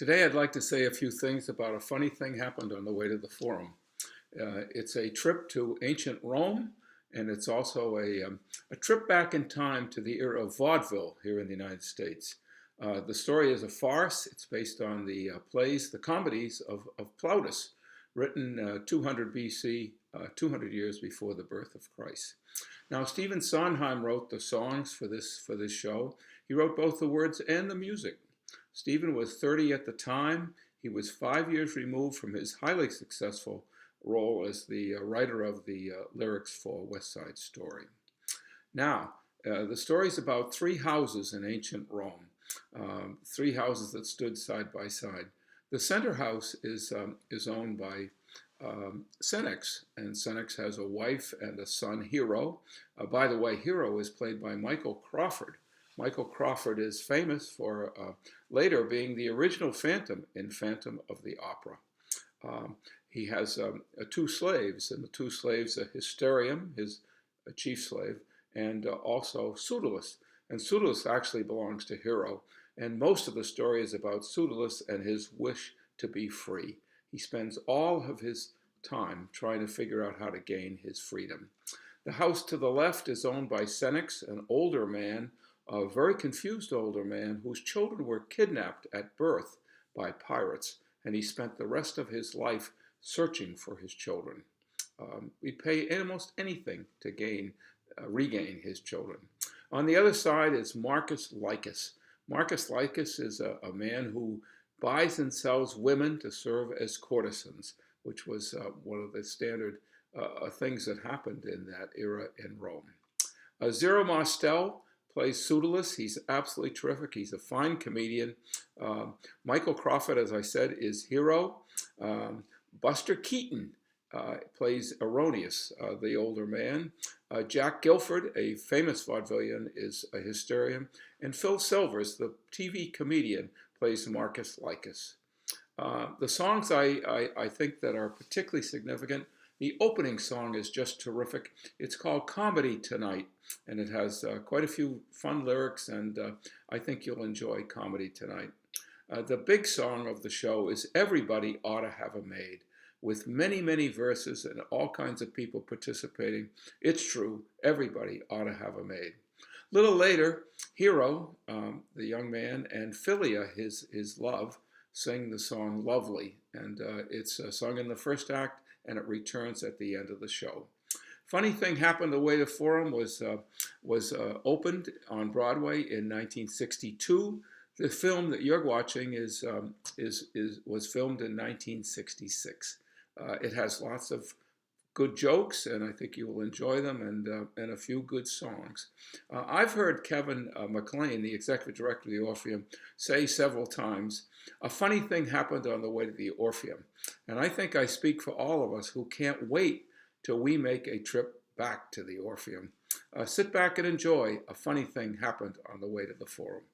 Today, I'd like to say a few things about a funny thing happened on the way to the forum. It's a trip to ancient Rome, and it's also a trip back in time to the era of vaudeville here in the United States. The story is a farce. It's based on the plays, the comedies of Plautus, written 200 BC, 200 years before the birth of Christ. Now, Stephen Sondheim wrote the songs for this show. He wrote both the words and the music. Stephen was 30 at the time. He was 5 years removed from his highly successful role as the writer of the lyrics for West Side Story. Now, the story is about three houses in ancient Rome, three houses that stood side by side. The center house is owned by Senex, and Senex has a wife and a son, Hero. By the way, Hero is played by Michael Crawford. Michael Crawford is famous for later being the original Phantom in Phantom of the Opera. He has two slaves, and the two slaves are Hysterium, his chief slave, and also Pseudolus. And Pseudolus actually belongs to Hero, and most of the story is about Pseudolus and his wish to be free. He spends all of his time trying to figure out how to gain his freedom. The house to the left is owned by Senex, an older man, a very confused older man whose children were kidnapped at birth by pirates, and he spent the rest of his life searching for his children. We'd pay almost anything to regain his children. On the other side is Marcus Licus. Marcus Licus is a man who buys and sells women to serve as courtesans, which was one of the standard things that happened in that era in Rome. Zero Mostel plays Pseudolus. He's absolutely terrific. He's a fine comedian. Michael Crawford, as I said, is Hero. Buster Keaton plays Erroneous, the older man. Jack Gilford, a famous vaudevillian, is a Hysterium. And Phil Silvers, the TV comedian, plays Marcus Licus. The songs I think that are particularly significant, the opening song is just terrific. It's called Comedy Tonight, and it has quite a few fun lyrics, and I think you'll enjoy Comedy Tonight. The big song of the show is Everybody Ought to Have a Maid, with many, many verses and all kinds of people participating. It's true, everybody ought to have a maid. A little later, Hero, the young man, and Philia, his love, sing the song Lovely, and it's sung in the first act, and it returns at the end of the show. Funny thing happened. The way the Forum was opened on Broadway in 1962. The film that you're watching was filmed in 1966. It has lots of good jokes, and I think you will enjoy them, and a few good songs. I've heard Kevin McLean, the executive director of the Orpheum, say several times, a funny thing happened on the way to the Orpheum. And I think I speak for all of us who can't wait till we make a trip back to the Orpheum. Sit back and enjoy A Funny Thing Happened on the Way to the Forum.